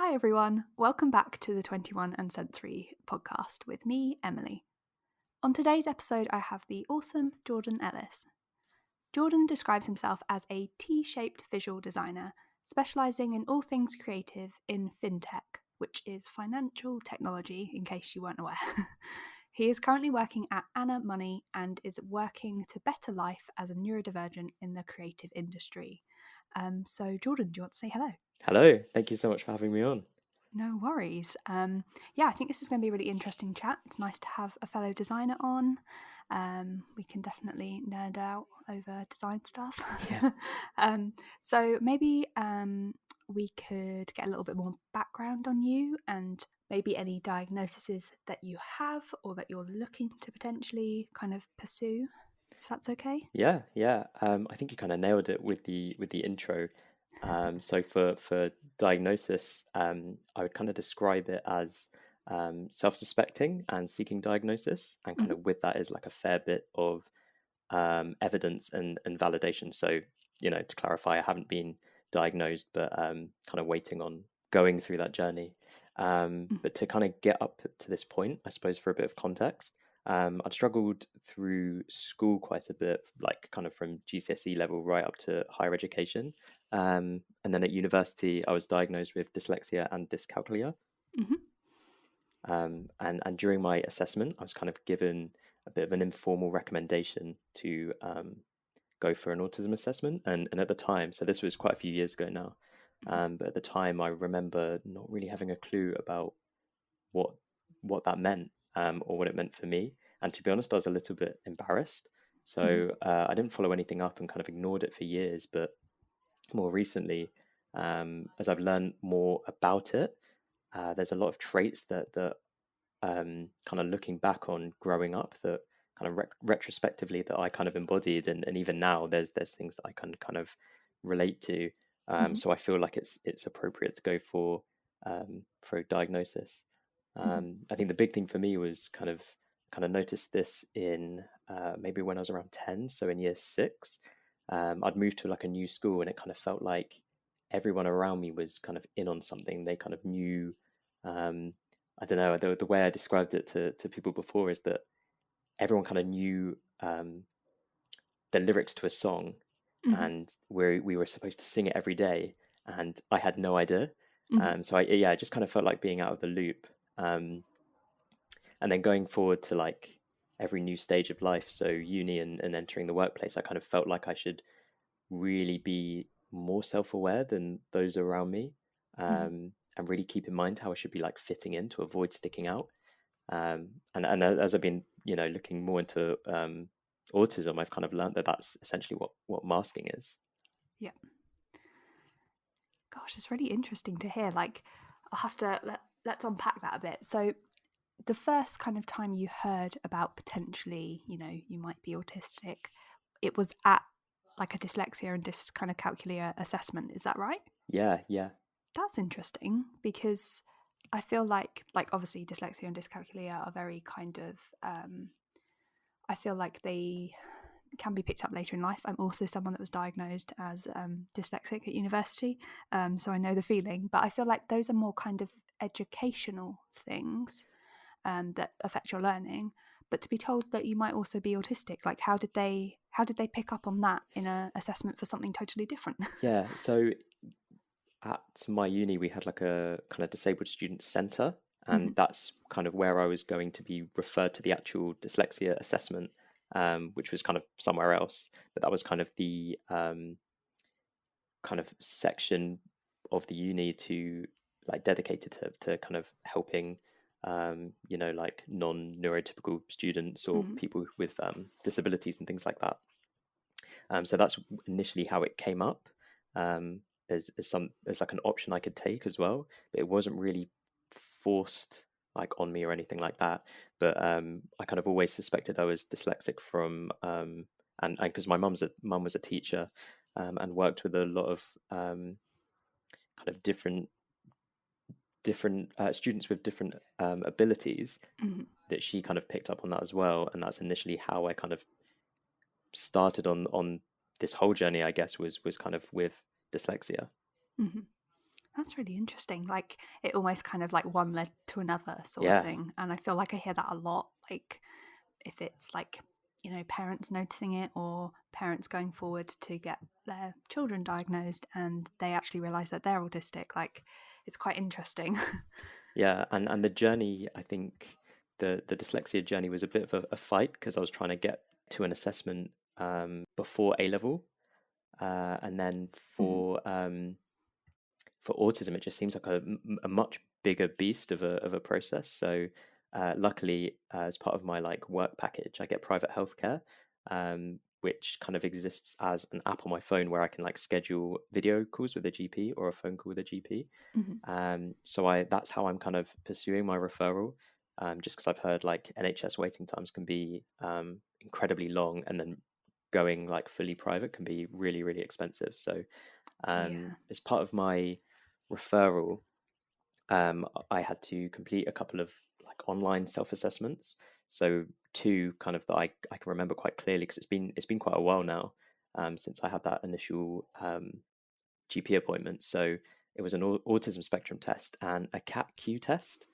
Hi everyone, welcome back to the 21 and Sensory podcast with me, Emily. On today's episode, I have the awesome Jordan Ellis. Jordan describes himself as a T-shaped visual designer, specialising in all things creative in FinTech, which is financial technology, in case you weren't aware. He is currently working at Anna Money and is working to better life as a neurodivergent in the creative industry. So Jordan, do you want to say hello? Hello, thank you so much for having me on. No worries. I think this is going to be a really interesting chat. It's nice to have a fellow designer on. We can definitely nerd out over design stuff. Yeah. So maybe we could get a little bit more background on you and maybe any diagnoses that you have or that you're looking to potentially kind of pursue, if that's okay. Yeah. I think you kind of nailed it with the intro. So for diagnosis, I would kind of describe it as self-suspecting and seeking diagnosis, and kind Mhm. of with that is like a fair bit of evidence and validation. So, to clarify, I haven't been diagnosed, but kind of waiting on going through that journey. But to kind of get up to this point, I suppose for a bit of context, I'd struggled through school quite a bit, like kind of from GCSE level right up to higher education. And then at university, I was diagnosed with dyslexia and dyscalculia. Mhm. And during my assessment, I was kind of given a bit of an informal recommendation to go for an autism assessment. And at the time, so this was quite a few years ago now, but at the time, I remember not really having a clue about what what that meant, or what it meant for me. And to be honest, I was a little bit embarrassed. Mhm. So I didn't follow anything up and kind of ignored it for years. But more recently, as I've learned more about it, there's a lot of traits that kind of looking back on growing up that kind of retrospectively that I kind of embodied, and even now there's things that I can kind of relate to. Mhm. So I feel like it's appropriate to go for a diagnosis. Mhm. I think the big thing for me was kind of noticed this in maybe when I was around 10, so in year six. I'd moved to like a new school, and it kind of felt like everyone around me was kind of in on something. They kind of knew. I don't know, the way I described it to people before is that everyone kind of knew the lyrics to a song, Mhm. and we were supposed to sing it every day, and I had no idea. Mhm. So I just kind of felt like being out of the loop. And then going forward to like every new stage of life, so uni and entering the workplace, I kind of felt like I should really be more self-aware than those around me, Mhm. and really keep in mind how I should be like fitting in to avoid sticking out. And as I've been, looking more into autism, I've kind of learned that that's essentially what masking is. Yeah. Gosh, it's really interesting to hear. Like, I'll have to let's unpack that a bit. So, the first kind of time you heard about potentially, you might be autistic, it was at like a dyslexia and kind of calculia assessment. Is that right? Yeah. That's interesting because I feel like obviously dyslexia and dyscalculia are very kind of. I feel like they can be picked up later in life. I'm also someone that was diagnosed as dyslexic at university, so I know the feeling. But I feel like those are more kind of educational things that affect your learning. But to be told that you might also be autistic, like how did they pick up on that in a assessment for something totally different? Yeah. So at my uni, we had like a kind of disabled student center, and Mhm. that's kind of where I was going to be referred to the actual dyslexia assessment, which was kind of somewhere else. But that was kind of the kind of section of the uni to like dedicated to kind of helping like non-neurotypical students or Mhm. people with disabilities and things like that. So that's initially how it came up, as like an option I could take as well, but it wasn't really forced like on me or anything like that. But I kind of always suspected I was dyslexic from and because my mum was a teacher, and worked with a lot of kind of different students with different abilities, Mhm. that she kind of picked up on that as well, and that's initially how I kind of started on this whole journey, I guess, was kind of with dyslexia. Mhm. That's really interesting. Like it almost kind of like one led to another sort of Yeah, thing. And I feel like I hear that a lot. Like if it's like, parents noticing it or parents going forward to get their children diagnosed and they actually realize that they're autistic, like it's quite interesting. yeah, and the journey, I think the dyslexia journey was a bit of a fight because I was trying to get to an assessment before A level, and then Mhm. for autism, it just seems like a much bigger beast of a process. So, luckily, as part of my like work package, I get private healthcare, which kind of exists as an app on my phone where I can like schedule video calls with a GP or a phone call with a GP. Mhm. So I that's how I'm kind of pursuing my referral, just because I've heard like NHS waiting times can be incredibly long, and then going like fully private can be really, really expensive. So Yeah. as part of my referral, I had to complete a couple of like online self-assessments. So two kind of that I can remember quite clearly because it's been quite a while now since I had that initial GP appointment. So it was an autism spectrum test and a CAT-Q test.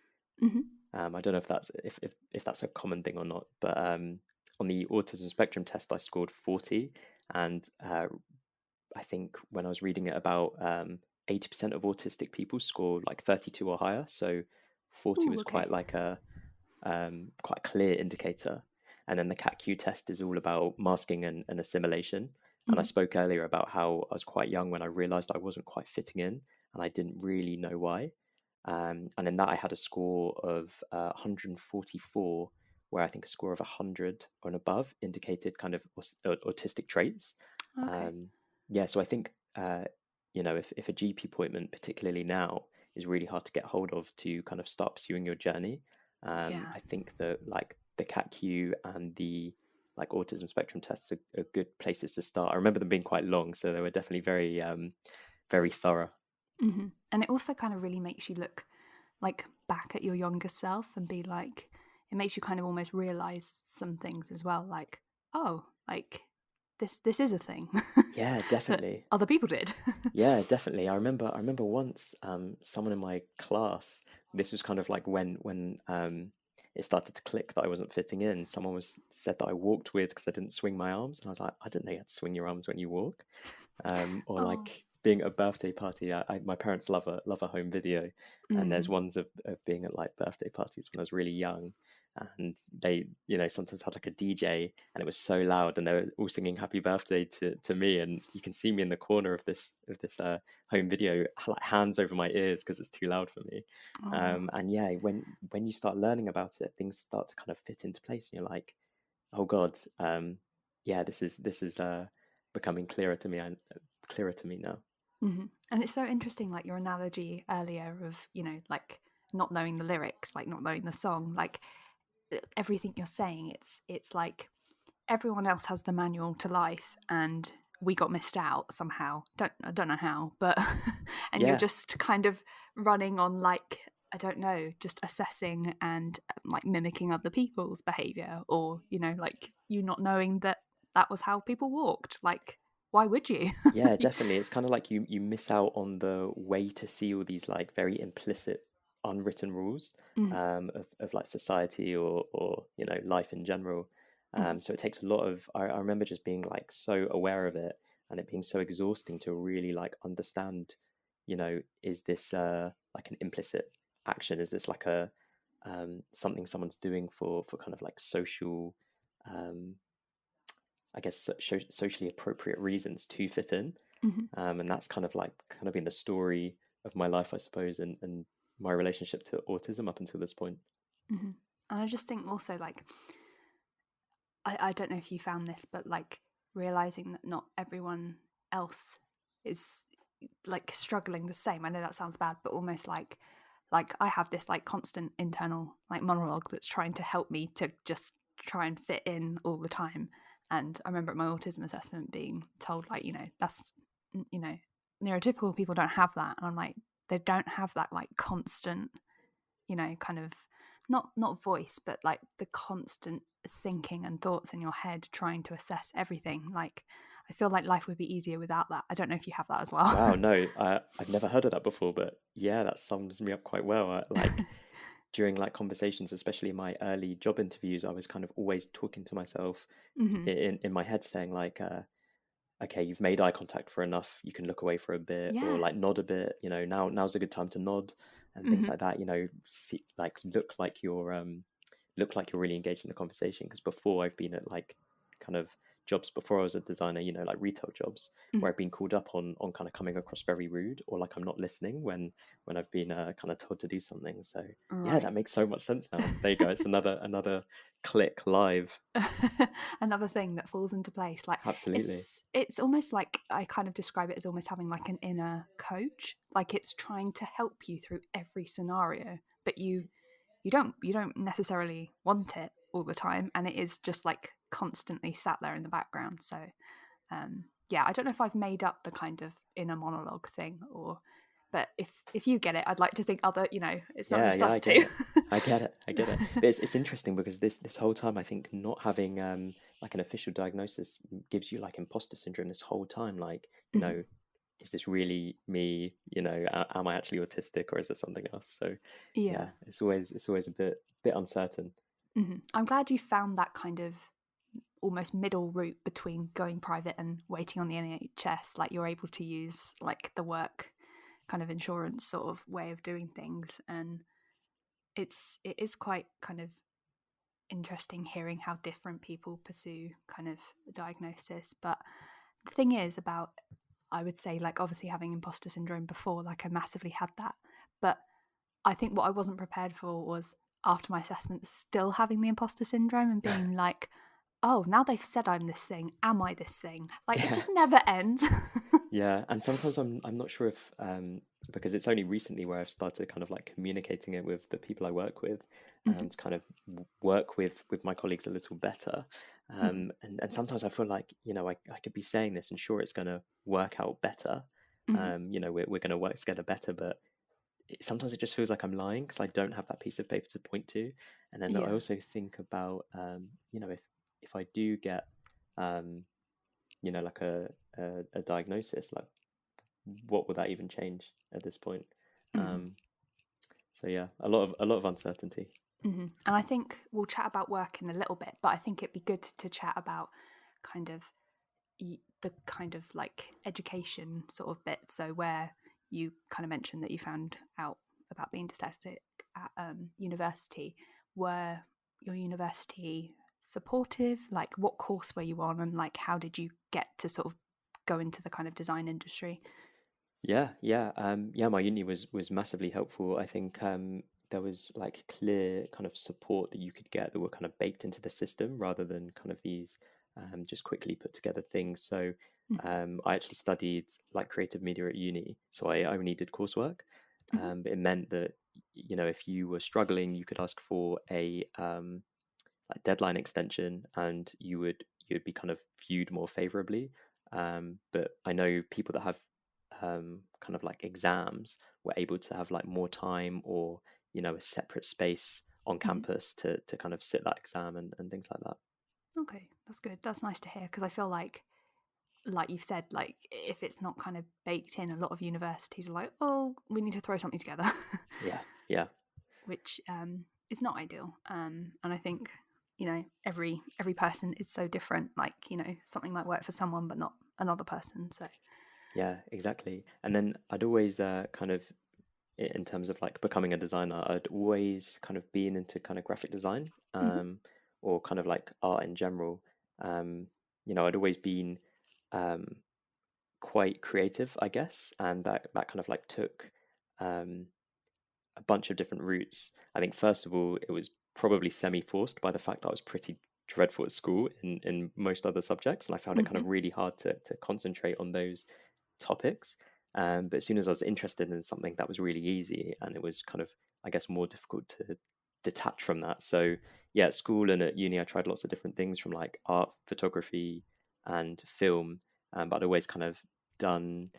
Mhm. I don't know if that's if that's a common thing or not, but on the autism spectrum test, I scored 40, and I think when I was reading it about 80% of autistic people score like 32 or higher. So 40 Ooh, was okay. quite like a quite a clear indicator. And then the CAT-Q test is all about masking and assimilation. And I Mhm. spoke earlier about how I was quite young when I realized I wasn't quite fitting in, and I didn't really know why. And in that, I had a score of 144, where I think a score of 100 or above indicated kind of autistic traits. Okay. Um, yeah, so I think if a GP appointment, particularly now, is really hard to get hold of to kind of start pursuing your journey. Yeah. I think that like the CAT-Q and the like autism spectrum tests are good places to start. I remember them being quite long, so they were definitely very thorough. And it also kind of really makes you look like back at your younger self and be like, it makes you kind of almost realize some things as well, like, oh, like this is a thing Yeah, that definitely. other people did. Yeah, definitely. I remember once someone in my class, this was kind of like when it started to click that I wasn't fitting in. Someone was said that I walked weird because I didn't swing my arms, and I was like, I didn't know you had to swing your arms when you walk. Or Oh. like being at a birthday party. My parents love a home video, and there's Mm. ones of being at like birthday parties when I was really young, and they sometimes had like a DJ, and it was so loud, and they were all singing happy birthday to me, and you can see me in the corner of this home video, like hands over my ears because it's too loud for me. Oh. And yeah, when you start learning about it, things start to kind of fit into place, and you're like, oh God, yeah, this is becoming clearer to me now. And it's so interesting, like your analogy earlier of, like not knowing the lyrics, like not knowing the song, like everything you're saying, it's like everyone else has the manual to life and we got missed out somehow. I don't know how, but and you're Yeah, just kind of running on like, I don't know, just assessing and like mimicking other people's behavior, or like you not knowing that that was how people walked. Like, why would you? yeah, definitely. It's kind of like you miss out on the way to see all these like very implicit, unwritten rules Mhm, of like society or life in general. mhm, So it takes a lot of. I remember just being like so aware of it, and it being so exhausting to really like understand. Is this like an implicit action? Is this like a something someone's doing for kind of like social um, I guess socially appropriate reasons to fit in, mhm, and that's kind of been the story of my life, I suppose, and my relationship to autism up until this point. mhm. And I just think also like I don't know if you found this, but like realizing that not everyone else is like struggling the same. I know that sounds bad, but almost like I have this like constant internal like monologue that's trying to help me to just try and fit in all the time. And I remember at my autism assessment being told like, that's you know, neurotypical people don't have that. And I'm like, they don't have that like constant, kind of not voice, but like the constant thinking and thoughts in your head trying to assess everything. Like I feel like life would be easier without that. I don't know if you have that as well. Wow, no, I've never heard of that before, but yeah, that sums me up quite well. Like during like conversations, especially in my early job interviews, I was kind of always talking to myself in my head, saying like, okay, you've made eye contact for enough, you can look away for a bit, or Yeah. like nod a bit. Now's a good time to nod, and things Hmm. like that. See, like look like you're really engaged in the conversation. Because before I've been at like kind of jobs before I was a designer, like retail jobs, where Hmm. I've been called up on kind of coming across very rude, or like I'm not listening when I've been kind of told to do something. So yeah, Right. that makes so much sense now. There you go. It's another click live. Another thing that falls into place. Like Absolutely. it's almost like I kind of describe it as almost having like an inner coach. Like it's trying to help you through every scenario, but you don't necessarily want it all the time, and it is just like constantly sat there in the background. So yeah, I don't know if I've made up the kind of inner monologue thing, but if you get it, I'd like to think it's not Yeah, just yeah, us I get two. it. I get it. I get it. But it's interesting because this whole time I think not having like an official diagnosis gives you like imposter syndrome this whole time. Like, Mhm. is this really me? Am I actually autistic or is there something else? So yeah, Yeah. it's always a bit uncertain. I'm glad you found that kind of almost middle route between going private and waiting on the NHS. Like you're able to use like the work kind of insurance sort of way of doing things, and it is quite kind of interesting hearing how different people pursue kind of a diagnosis. But the thing is about, I would say, like obviously having imposter syndrome before, like I massively had that, but I think what I wasn't prepared for was after my assessment still having the imposter syndrome and being like, oh, now they've said I'm this thing, am I this thing? Like it Yeah. just never ends. Yeah, and sometimes I'm not sure if because it's only recently where I've started kind of like communicating it with the people I work with, Hmm. to kind of work with my colleagues a little better. Hmm. And sometimes I feel like I could be saying this and sure it's going to work out better. Hmm. We're going to work together better, but sometimes it just feels like I'm lying because I don't have that piece of paper to point to. And then I Yeah. also think about if I do get like a diagnosis, like what would that even change at this point? Hmm. Um, so yeah, a lot of uncertainty. And I think we'll chat about work in a little bit, but I think it'd be good to chat about kind of the kind of like education sort of bit. So where you kind of mentioned that you found out about being dyslexic at university, were your university supportive? Like what course were you on, and like how did you get to sort of go into the kind of design industry? Yeah. My uni was massively helpful. I think there was like clear kind of support that you could get that were kind of baked into the system rather than kind of these just quickly put together things. So Hmm. I actually studied like creative media at uni, so I only did coursework. Hmm. But it meant that if you were struggling, you could ask for a like deadline extension, and you'd be kind of viewed more favorably. But I know people that have kind of like exams were able to have like more time or a separate space on Hmm. campus to kind of sit that exam and things like that. Okay, that's good. That's nice to hear, because I feel like you've said, like if it's not kind of baked in, a lot of universities are like, oh, we need to throw something together, Yeah, yeah, which is not ideal. And I think every person is so different. Like something might work for someone, but not another person. So. yeah, exactly. And then I'd always kind of in terms of like becoming a designer, I'd always kind of been into kind of graphic design, Hmm. or kind of like art in general. Um, I'd always been um, quite creative, I guess, and that kind of like took um, a bunch of different routes. I think first of all, it was probably semi-forced by the fact that I was pretty dreadful at school in most other subjects, and I found it kind Hmm. of really hard to concentrate on those topics. But as soon as I was interested in something, that was really easy, and it was kind of, I guess, more difficult to detach from that. So yeah, at school and at uni, I tried lots of different things from like art, photography, and film, but I'd always kind of done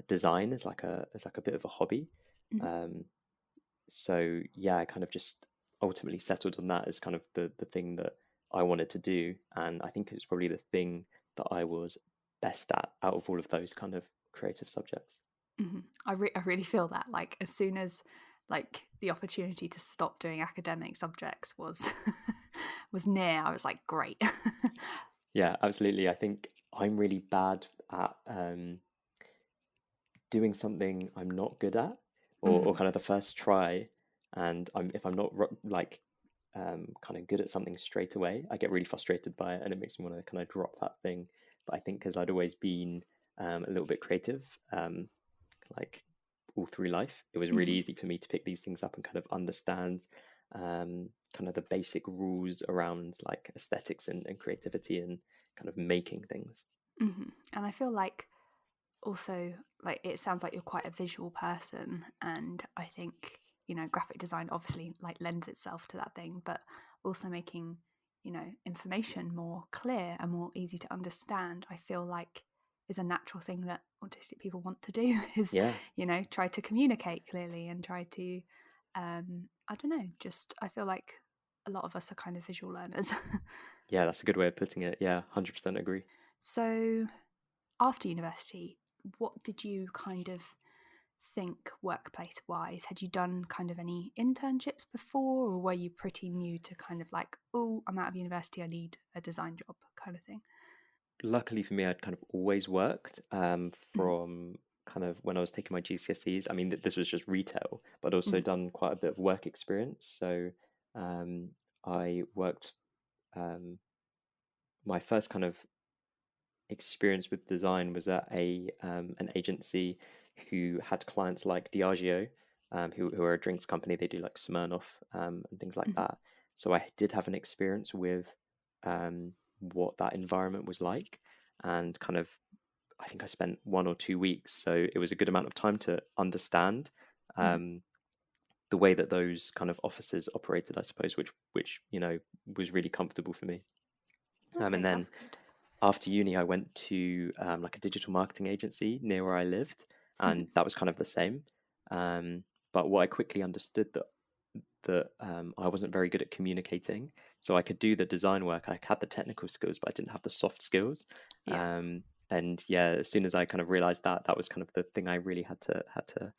design as like a bit of a hobby. Hmm. Um, so yeah, I kind of just ultimately settled on that as kind of the thing that I wanted to do, and I think it was probably the thing that I was best at out of all of those kind of creative subjects. I really feel that, like, as soon as like the opportunity to stop doing academic subjects was was near, I was like, great. Yeah, absolutely. I think I'm really bad at doing something I'm not good at, or Mhm. kind of the first try, and if I'm not like kind of good at something straight away, I get really frustrated by it, and it makes me want to kind of drop that thing. But I think because I'd always been a little bit creative, like all through life, it was really Mhm. easy for me to pick these things up and kind of understand kind of the basic rules around like aesthetics and creativity and kind of making things. And I feel like also, like, it sounds like you're quite a visual person, and I think, graphic design obviously like lends itself to that thing, but also making, information more clear and more easy to understand, I feel like is a natural thing that autistic people want to do is, Yeah, try to communicate clearly and try to I don't know, just I feel like a lot of us are kind of visual learners. yeah, that's a good way of putting it. Yeah, 100% agree. So after university, what did you kind of think workplace wise? Had you done kind of any internships before, or were you pretty new to kind of like, oh, I'm out of university, I need a design job kind of thing? Luckily for me, I'd kind of always worked Mm. from kind of when I was taking my GCSEs. I mean, this was just retail, but also Mm. done quite a bit of work experience. So um, I worked my first kind of experience with design was at a an agency who had clients like Diageo, who are a drinks company. They do like Smirnoff and things like Mm. that. So I did have an experience with what that environment was like, and kind of I think I spent 1 or 2 weeks. So it was a good amount of time to understand Mm. um, the way that those kind of offices operated, I suppose, which was really comfortable for me. And Okay, then that's good. after uni, I went to like a digital marketing agency near where I lived, Mhm. and that was kind of the same. Um, but what I quickly understood that I wasn't very good at communicating, so I could do the design work. I had the technical skills, but I didn't have the soft skills. Yeah. And yeah, as soon as I kind of realized that, that was kind of the thing I really had to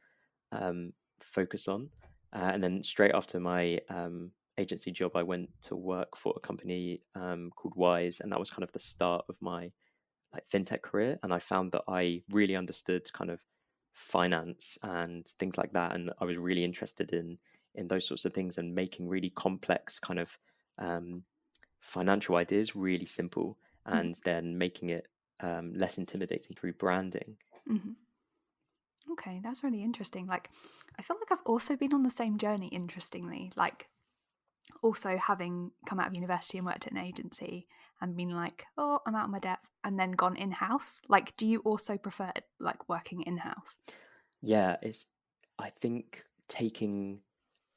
focus on. And then straight after my agency job, I went to work for a company called Wise, and that was kind of the start of my like FinTech career. And I found that I really understood kind of finance and things like that, and I was really interested in those sorts of things and making really complex kind of um, financial ideas really simple, Mhm. and then making it less intimidating through branding. Mhm. Okay, that's really interesting. Like, I feel like I've also been on the same journey, interestingly. Like, also having come out of university and worked at an agency and been like, oh, I'm out of my depth, and then gone in house. Like, do you also prefer like working in house? Yeah, it's I think taking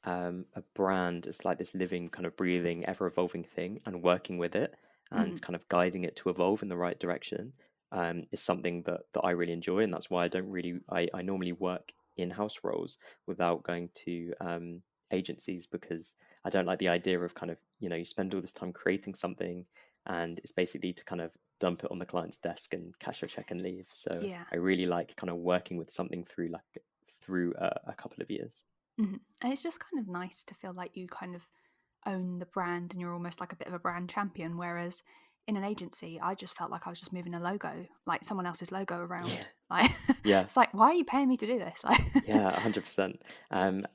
a brand as like this living, kind of breathing, ever evolving thing, and working with it Mm. and kind of guiding it to evolve in the right direction is something that I really enjoy, and that's why I normally work in house roles without going to agencies, because I don't like the idea of kind of you spend all this time creating something and it's basically to kind of dump it on the client's desk and cash your check and leave. So Yeah. I really like kind of working with something through a couple of years. And it's just kind of nice to feel like you kind of own the brand and you're almost like a bit of a brand champion. Whereas in an agency, I just felt like I was just moving a logo, like someone else's logo Yeah, around. Like, yeah, it's like, why are you paying me to do this? Like, yeah, 100%. And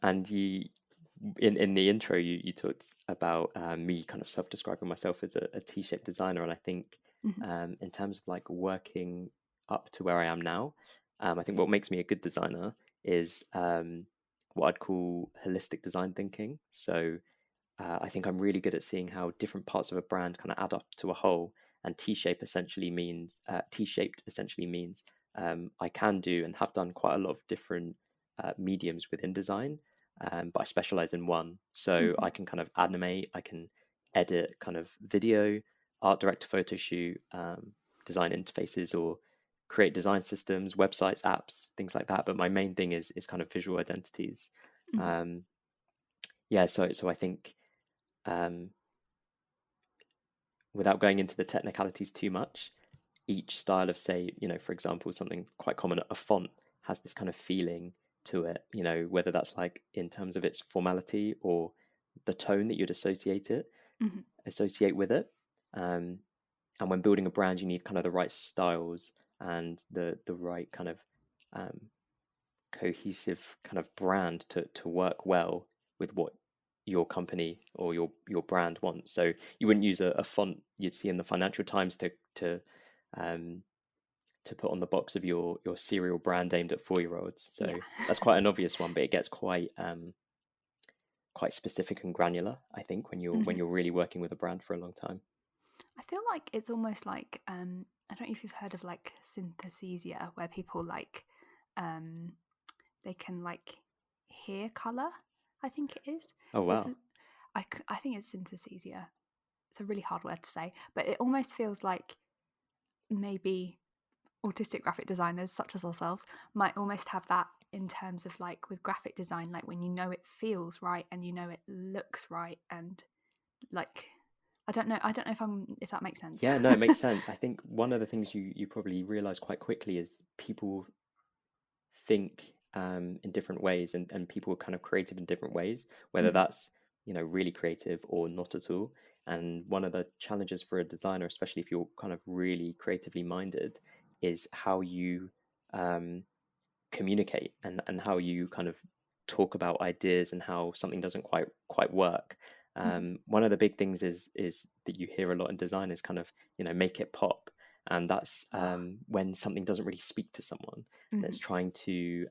in the intro, you talked about me kind of self-describing myself as a T-shaped designer, and I think Mhm. in terms of like working up to where I am now, I think what makes me a good designer is what I'd call holistic design thinking. So I think I'm really good at seeing how different parts of a brand kind of add up to a whole. And T-shaped essentially means I can do and have done quite a lot of different mediums within design, but I specialize in one. So Mhm. I can kind of animate, I can edit kind of video, art direct photo shoot, design interfaces, or create design systems, websites, apps, things like that. But my main thing is kind of visual identities. Mhm. Um, yeah, so I think um, without going into the technicalities too much, each style of, say, for example, something quite common, a font has this kind of feeling to it, whether that's like in terms of its formality or the tone that you'd associate with it. Um, and when building a brand, you need kind of the right styles and the right kind of um, cohesive kind of brand to work well with what your company or your brand wants. So you wouldn't use a font you'd see in the Financial Times um, to put on the box of your cereal brand aimed at 4-year-olds. So Yeah. that's quite an obvious one, but it gets quite specific and granular, I think, when you're really working with a brand for a long time. I feel like it's almost like I don't know if you've heard of like synesthesia, where people like um, they can like hear color. I think it is. Oh It's wow. I think it's synesthesia. It's a really hard word to say, but it almost feels like maybe autistic graphic designers such as ourselves might almost have that in terms of like with graphic design, like when it feels right and it looks right, and like I don't know if that makes sense. Yeah, no, it makes sense. I think one of the things you probably realize quite quickly is people think in different ways, and people are kind of creative in different ways, whether Mm-hmm. that's really creative or not at all. And one of the challenges for a designer, especially if you're kind of really creatively minded, is how you um, communicate and how you kind of talk about ideas and how something doesn't quite work. Mm-hmm. One of the big things is that you hear a lot in design is kind of make it pop, and that's Oh. when something doesn't really speak to someone, and Mm-hmm. it's trying to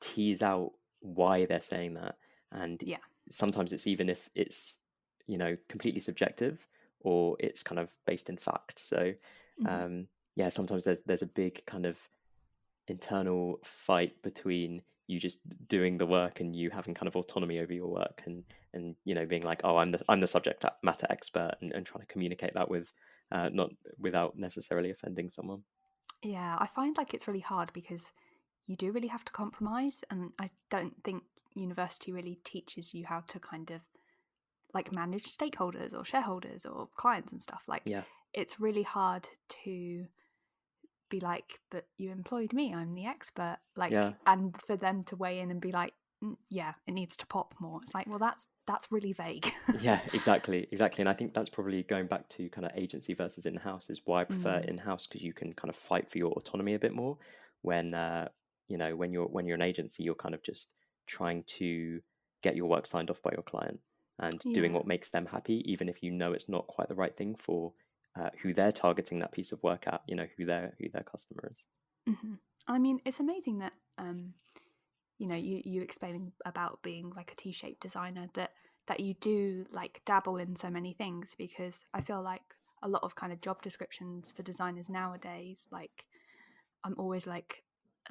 tease out why they're saying that. And Yeah. sometimes it's, even if it's completely subjective or it's kind of based in fact. So Mm-hmm. yeah, sometimes there's a big kind of internal fight between you just doing the work and you having kind of autonomy over your work, and being like, oh, I'm the subject matter expert, and trying to communicate that with not without necessarily offending someone. Yeah, I find like it's really hard because you do really have to compromise, and I don't think university really teaches you how to kind of like manage stakeholders or shareholders or clients and stuff. Like Yeah, it's really hard to be like, but you employed me, I'm the expert. yeah. Like, and for them to weigh in and be like, yeah, it needs to pop more. It's like, well, that's really vague. Yeah, exactly. And I think that's probably going back to kind of agency versus in-house, is why I prefer Mm, in-house, because you can kind of fight for your autonomy a bit more. When when you're an agency, you're kind of just trying to get your work signed off by your client and doing yeah. what makes them happy, even if it's not quite the right thing for who they're targeting that piece of work at, who their customer is. Hmm. I mean, it's amazing that you explaining about being like a T-shaped designer, that you do like dabble in so many things, because I feel like a lot of kind of job descriptions for designers nowadays, like I'm always like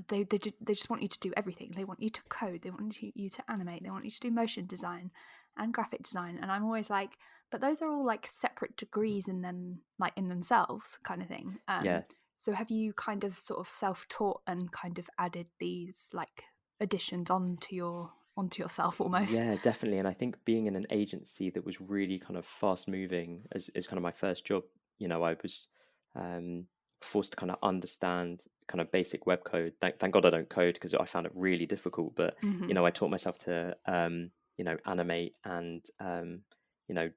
they just want you to do everything. They want you to code, they want you to animate, they want you to do motion design and graphic design, and I'm always like, but those are all like separate degrees in them, like in themselves, kind of thing. Yeah, So have you kind of sort of self-taught and kind of added these like additions onto yourself almost? yeah, definitely. And I think being in an agency that was really kind of fast moving as kind of my first job, I was um, forced to kind of understand kind of basic web code. Thank God I don't code, because I found it really difficult. But, Hmm. I taught myself to, animate and,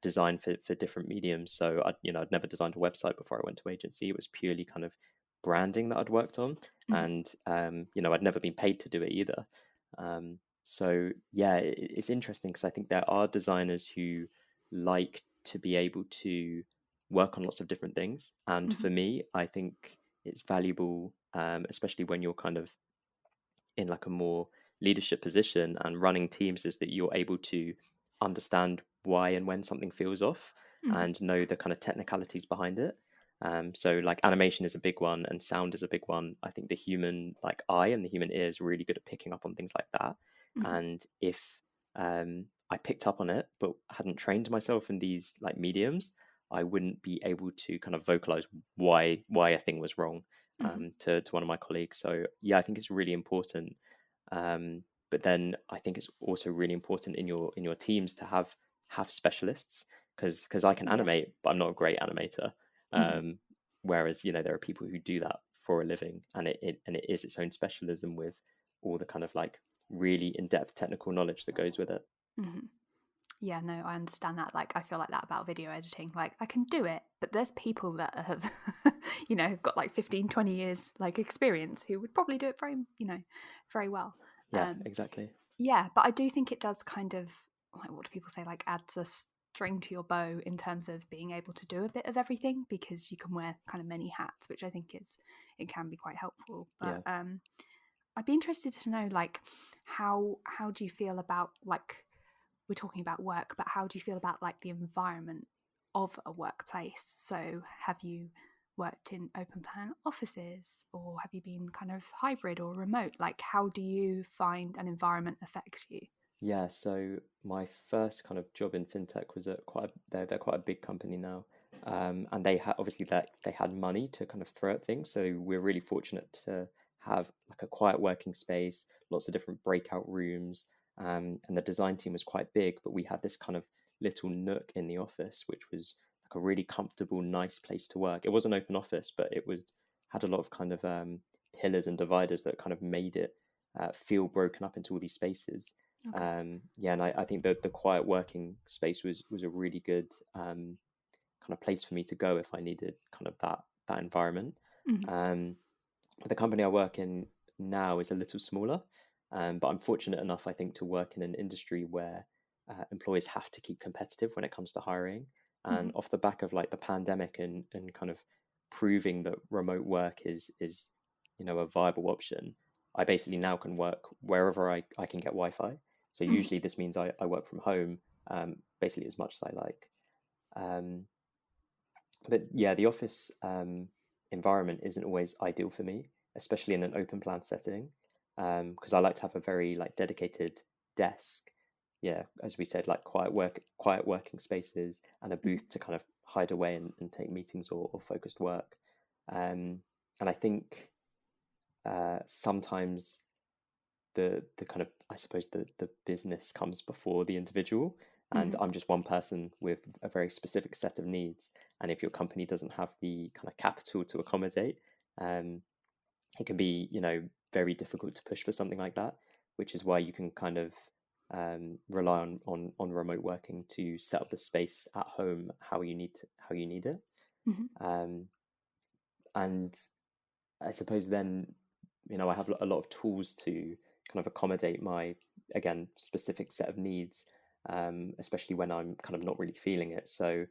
design for different mediums. So I'd never designed a website before I went to agency. It was purely kind of branding that I'd worked on. Hmm. And, I'd never been paid to do it either. So yeah, it's interesting, because I think there are designers who like to be able to work on lots of different things, and Hmm. for me, I think it's valuable, especially when you're kind of in like a more leadership position and running teams, is that you're able to understand why and when something feels off, Hmm. and know the kind of technicalities behind it. So like animation is a big one, and sound is a big one. I think the human like eye and the human ear is really good at picking up on things like that. Hmm. And if I picked up on it but hadn't trained myself in these like mediums, I wouldn't be able to kind of vocalize why a thing was wrong Hmm. to one of my colleagues. So yeah, I think it's really important. But then I think it's also really important in your teams to have specialists, because I can Yeah. animate, but I'm not a great animator. Hmm. Whereas, there are people who do that for a living, and it is its own specialism with all the kind of like really in-depth technical knowledge that goes with it. Mm-hmm. Yeah, no, I understand that. Like, I feel like that about video editing. Like, I can do it, but there's people that have, have got like 15, 20 years like experience who would probably do it very, very well. Yeah, exactly. Yeah, but I do think it does kind of, like, what do people say, like adds a string to your bow in terms of being able to do a bit of everything, because you can wear kind of many hats, which I think it can be quite helpful. But Yeah. I'd be interested to know, like, how do you feel about, like, we're talking about work, but how do you feel about like the environment of a workplace? So have you worked in open plan offices, or have you been kind of hybrid or remote? Like, how do you find an environment affects you? Yeah, so my first kind of job in fintech was at they're quite a big company now, and they had obviously that they had money to kind of throw at things. So we're really fortunate to have like a quiet working space, lots of different breakout rooms, and the design team was quite big, but we had this kind of little nook in the office, which was like a really comfortable, nice place to work. It was an open office, but it was had a lot of kind of pillars and dividers that kind of made it feel broken up into all these spaces. Okay. Yeah, and I think that the quiet working space was a really good kind of place for me to go if I needed kind of that environment. Mm-hmm. Um, but the company I work in now is a little smaller, but I'm fortunate enough, I think, to work in an industry where employers have to keep competitive when it comes to hiring. Mm-hmm. And off the back of like the pandemic and kind of proving that remote work is a viable option, I basically now can work wherever I can get Wi-Fi. So Mm-hmm. usually this means I work from home basically as much as I like. Um, but yeah, the office environment isn't always ideal for me, especially in an open plan setting, because I like to have a very like dedicated desk. Yeah, as we said, like quiet working spaces, and a Mm-hmm. booth to kind of hide away and take meetings or focused work. And I think sometimes the kind of, I suppose, the business comes before the individual, and Mm-hmm. I'm just one person with a very specific set of needs. And if your company doesn't have the kind of capital to accommodate, um, it can be very difficult to push for something like that, which is why you can kind of rely on remote working to set up the space at home how you need it. Mm-hmm. um, and I suppose then, I have a lot of tools to kind of accommodate my, again, specific set of needs, especially when I'm kind of not really feeling it. So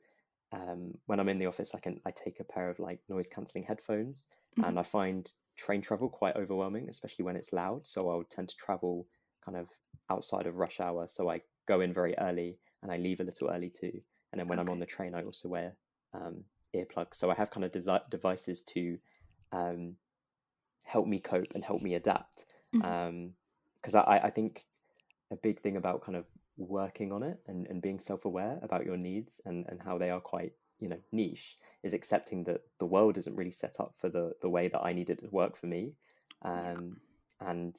when I'm in the office, I take a pair of like noise cancelling headphones, Mm-hmm. and I find train travel quite overwhelming, especially when it's loud. So I would tend to travel kind of outside of rush hour. So I go in very early and I leave a little early too. And then when I'm on Okay. the train, I also wear earplugs. So I have kind of devices to um, help me cope and help me adapt. Mm-hmm. Because I think a big thing about kind of working on it and being self-aware about your needs and how they are quite niche is accepting that the world isn't really set up for the way that I need it to work for me. Yeah. And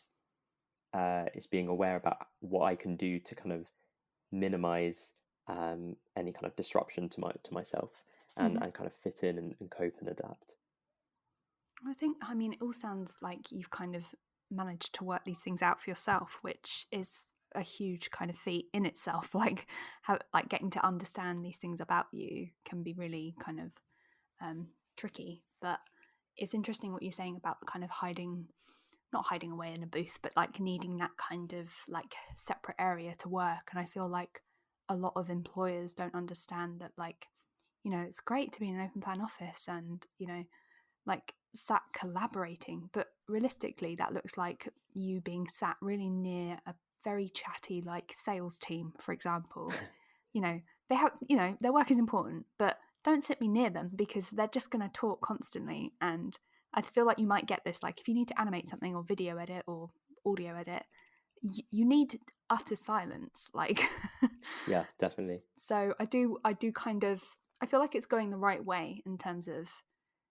it's being aware about what I can do to kind of minimize any kind of disruption to myself, Mm-hmm. and kind of fit in and cope and adapt. I mean, it all sounds like you've kind of managed to work these things out for yourself, which is a huge kind of feat in itself. Like, how, like, getting to understand these things about you can be really kind of tricky. But it's interesting what you're saying about the kind of not hiding away in a booth, but like needing that kind of like separate area to work. And I feel like a lot of employers don't understand that, like, it's great to be in an open plan office and, like sat collaborating, but realistically that looks like you being sat really near a very chatty like sales team, for example. They have, their work is important, but don't sit me near them because they're just going to talk constantly. And I feel like you might get this, like, if you need to animate something or video edit or audio edit, you need utter silence, like. Yeah, definitely. So I do kind of, I feel like it's going the right way in terms of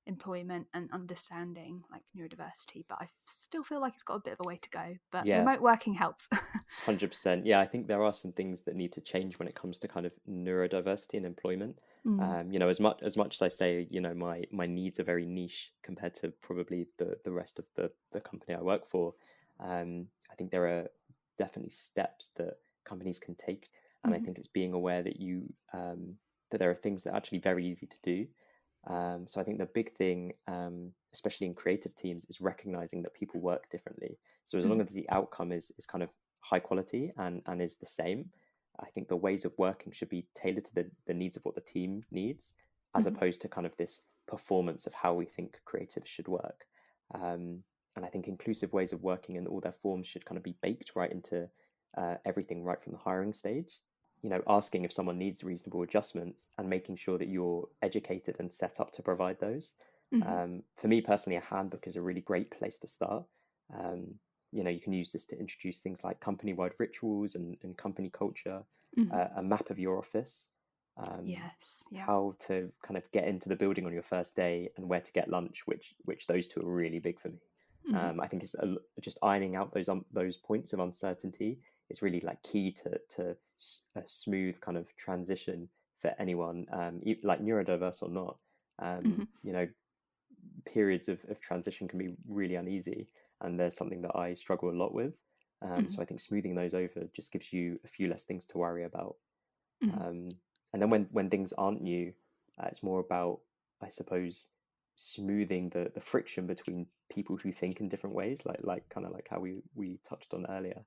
employment and understanding like neurodiversity, but I still feel like it's got a bit of a way to go, but Yeah, remote working helps. 100%. Yeah, I think there are some things that need to change when it comes to kind of neurodiversity and employment. As much as I say, my needs are very niche compared to probably the rest of the company I work for. I think there are definitely steps that companies can take, and I think it's being aware that that there are things that are actually very easy to do. So I think the big thing, especially in creative teams, is recognizing that people work differently. So as long as the outcome is kind of high quality and is the same, I think the ways of working should be tailored to the needs of what the team needs, as opposed to kind of this performance of how we think creatives should work. And I think inclusive ways of working in all their forms should kind of be baked right into everything right from the hiring stage. Asking if someone needs reasonable adjustments and making sure that you're educated and set up to provide those. For me personally, a handbook is a really great place to start. You can use this to introduce things like company-wide rituals and company culture, a map of your office, Yes, yeah. how to kind of get into the building on your first day, and where to get lunch, which those two are really big for me. I think it's just ironing out those points of uncertainty is really like key to a smooth kind of transition for anyone, like neurodiverse or not. Periods of transition can be really uneasy, and there's something that I struggle a lot with. So I think smoothing those over just gives you a few less things to worry about. And then when things aren't new, it's more about, I suppose, smoothing the friction between people who think in different ways, like kind of like how we touched on earlier.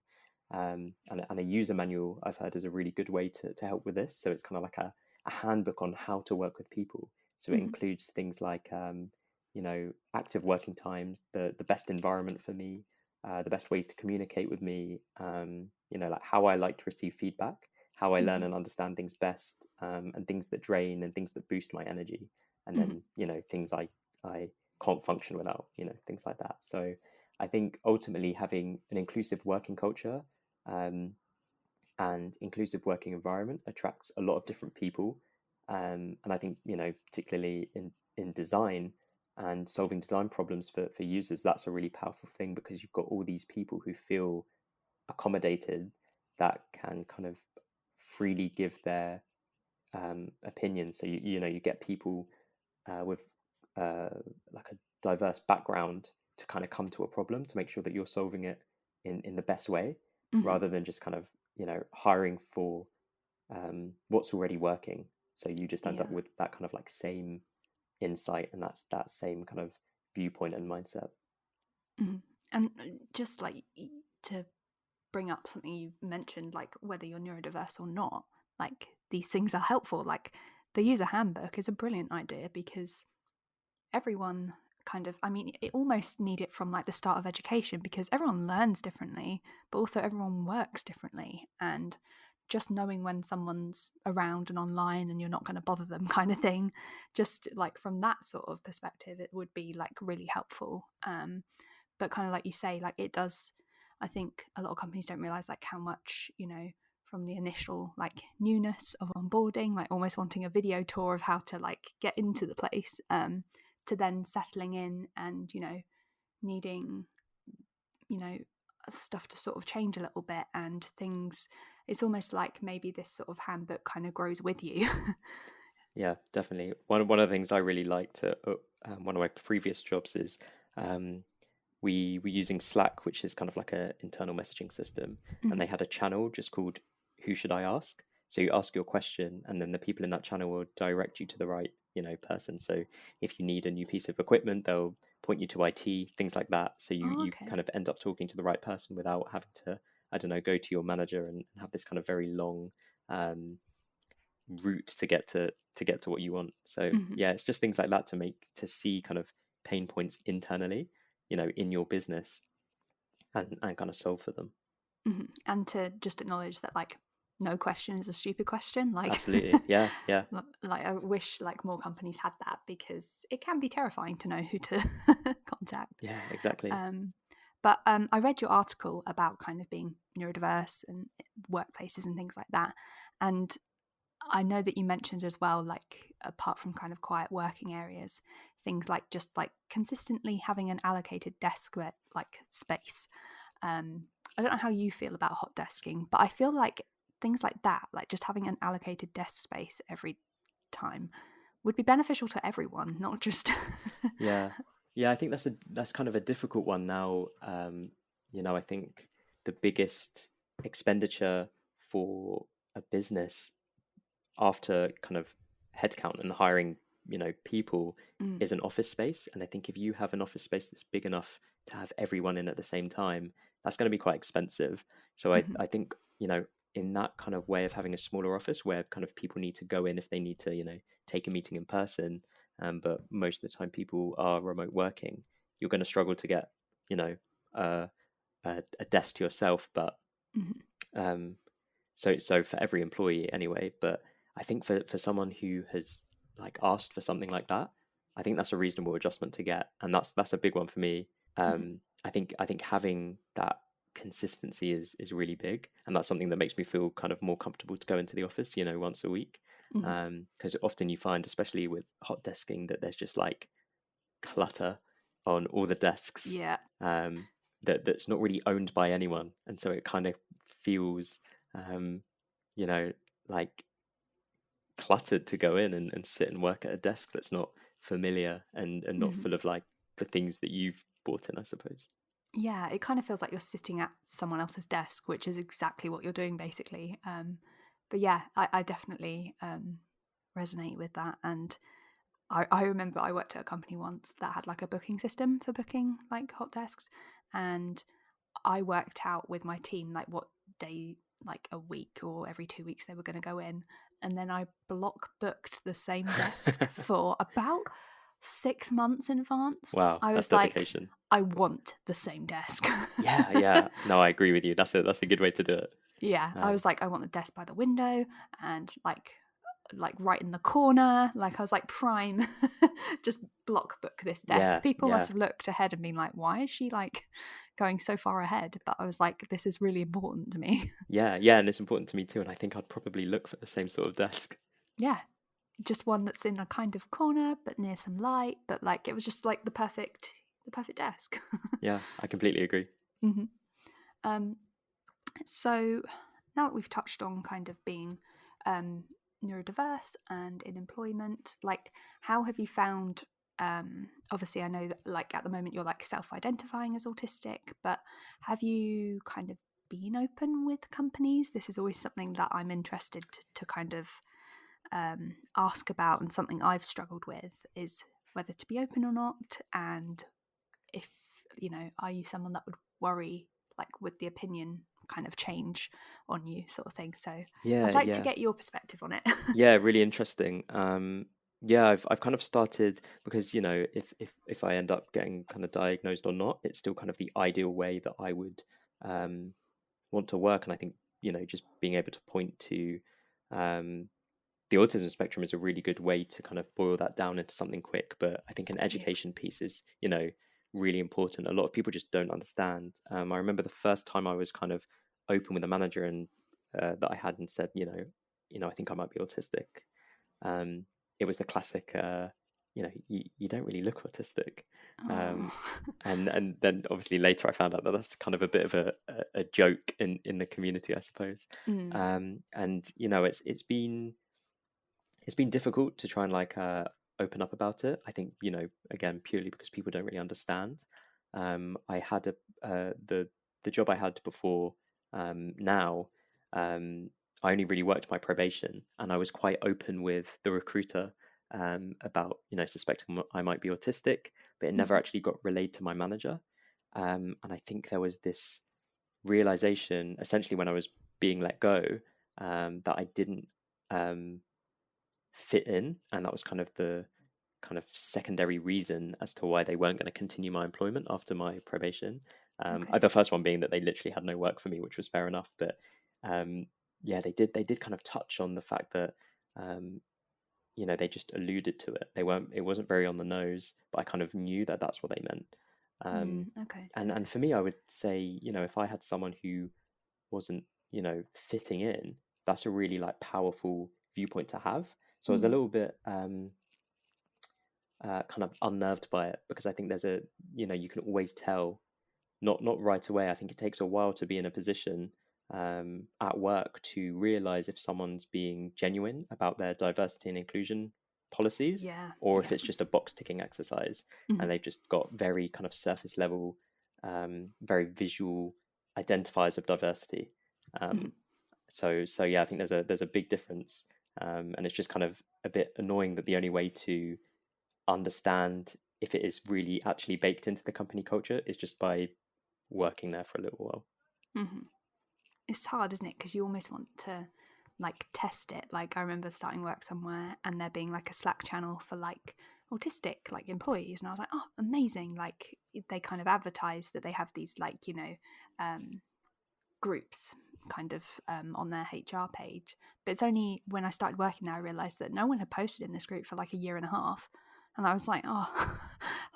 And a user manual I've heard is a really good way to help with this. So it's kind of like a handbook on how to work with people. So it includes things like active working times, the best environment for me, the best ways to communicate with me, like how I like to receive feedback, how I learn and understand things best, and things that drain and things that boost my energy, and then things I can't function without, things like that. So I think ultimately having an inclusive working culture and inclusive working environment attracts a lot of different people, and I think particularly in design and solving design problems for users, that's a really powerful thing, because you've got all these people who feel accommodated, that can kind of freely give their opinions. So you get people with like a diverse background to kind of come to a problem to make sure that you're solving it in the best way, rather than just kind of hiring for what's already working. So you just end up with that kind of like same insight, and that's that same kind of viewpoint and mindset. And just like to bring up something you mentioned, like whether you're neurodiverse or not, like these things are helpful. Like the user handbook is a brilliant idea, because everyone kind of, it almost need it from like the start of education, because everyone learns differently, but also everyone works differently. And just knowing when someone's around and online and you're not going to bother them, kind of thing, just like from that sort of perspective, it would be like really helpful. But kind of like you say, like it does, I think a lot of companies don't realize like how much, from the initial like newness of onboarding, like almost wanting a video tour of how to like get into the place, to then settling in and needing stuff to sort of change a little bit and things. It's almost like maybe this sort of handbook kind of grows with you. Yeah, definitely. One of the things I really liked at one of my previous jobs is we were using Slack, which is kind of like an internal messaging system, and they had a channel just called "Who Should I Ask?" So you ask your question, and then the people in that channel will direct you to the right person. So if you need a new piece of equipment, they'll point you to IT, things like that. So you kind of end up talking to the right person without having to, I don't know, go to your manager and have this kind of very long route to get to what you want. So yeah, it's just things like that to see kind of pain points internally, in your business, and kind of solve for them. And to just acknowledge that like no question is a stupid question. Like Absolutely. Yeah. like I wish like more companies had that, because it can be terrifying to know who to contact. Yeah, exactly. But I read your article about kind of being neurodiverse and workplaces and things like that, and I know that you mentioned as well, like apart from kind of quiet working areas, things like just like consistently having an allocated desk like space. I don't know how you feel about hot desking, but I feel like things like that, like just having an allocated desk space every time would be beneficial to everyone, not just Yeah, I think that's kind of a difficult one now. I think the biggest expenditure for a business after kind of headcount and hiring, people Mm, is an office space. And I think if you have an office space that's big enough to have everyone in at the same time, that's going to be quite expensive. So I, mhm, I think, in that kind of way of having a smaller office where kind of people need to go in if they need to, take a meeting in person, but most of the time people are remote working, you're going to struggle to get, you know, uh, a desk to yourself. But mhm, um, so for every employee anyway. But I think for someone who has like asked for something like that, I think that's a reasonable adjustment to get, and that's a big one for me. mhm, I think having that consistency is really big, and that's something that makes me feel kind of more comfortable to go into the office, once a week. mhm. Because often you find, especially with hot desking, that there's just like clutter on all the desks, Yeah. um, that's not really owned by anyone, and so it kind of feels, um, you know, like cluttered to go in and sit and work at a desk that's not familiar and not Mhm. full of like the things that you've brought in, I suppose. Yeah, it kind of feels like you're sitting at someone else's desk, which is exactly what you're doing basically. But yeah, I definitely resonate with that. And I remember I worked at a company once that had like a booking system for booking like hot desks, and I worked out with my team like what day, like a week or every 2 weeks they were going to go in, and then I block booked the same desk for about 6 months in advance. Wow, I that's was like, dedication. I want the same desk. Yeah, yeah. No, I agree with you. That's a good way to do it. Yeah, I Um, was like, I want the desk by the window and like right in the corner. Like I was like prime, just block book this desk. yeah, People must yeah, have looked ahead and been like, why is she like going so far ahead? But I was like, this is really important to me. yeah, and it's important to me too. And I think I'd probably look for the same sort of desk. Yeah, just one that's in a kind of corner but near some light. But like it was just like the perfect desk. Yeah, I completely agree. hmm Um, So now that we've touched on kind of being um, neurodiverse and in employment, like how have you found? Obviously, I know that like at the moment you're like self-identifying as autistic, but have you kind of been open with companies? This is always something that I'm interested to kind of ask about, and something I've struggled with is whether to be open or not, and if are you someone that would worry like would the opinion kind of change on you sort of thing. So Yeah, I'd like to yeah. get your perspective on it. Yeah, really interesting. Yeah, I've kind of started because if I end up getting kind of diagnosed or not, it's still kind of the ideal way that I would um, want to work. And I think just being able to point to um, the autism spectrum is a really good way to kind of boil that down into something quick. But I think an Yeah. education piece is really important. A lot of people just don't understand. I remember the first time I was kind of open with a manager and that I had and said, I think I might be autistic. Um, it was the classic, you don't really look autistic. Oh. Um, and then obviously later I found out that that's kind of a bit of a joke in the community, I suppose. Mm. And it's been difficult to try and like open up about it. I think again purely because people don't really understand. I had the job I had before now. Um, I only really worked my probation, and I was quite open with the recruiter about suspecting I might be autistic, but it never Mm. actually got relayed to my manager. And I think there was this realization essentially when I was being let go that I didn't um, fit in, and that was kind of the kind of secondary reason as to why they weren't going to continue my employment after my probation. Okay. The first one being that they literally had no work for me, which was fair enough, but um, yeah, they did kind of touch on the fact that um, they just alluded to it. It wasn't very on the nose, but I kind of knew that that's what they meant. Um, Okay. and for me, I would say, if I had someone who wasn't, fitting in, that's a really like powerful viewpoint to have. So I was a Mm. little bit kind of unnerved by it because I think there's you can always tell, not right away. I think it takes a while to be in a position at work to realize if someone's being genuine about their diversity and inclusion policies, Yeah. or if Yeah. it's just a box ticking exercise, Mhm. and they've just got very kind of surface level, very visual identifiers of diversity. Mhm. So yeah, I think there's a big difference, and it's just kind of a bit annoying that the only way to understand if it is really actually baked into the company culture is just by working there for a little while. Mhm. It's hard, isn't it? Because you almost want to like test it. Like I remember starting work somewhere and there being like a Slack channel for like autistic like employees, and I was like, oh, amazing! Like they kind of advertise that they have these like groups kind of on their HR page. But it's only when I started working there I realised that no one had posted in this group for like a year and a half, and I was like, oh,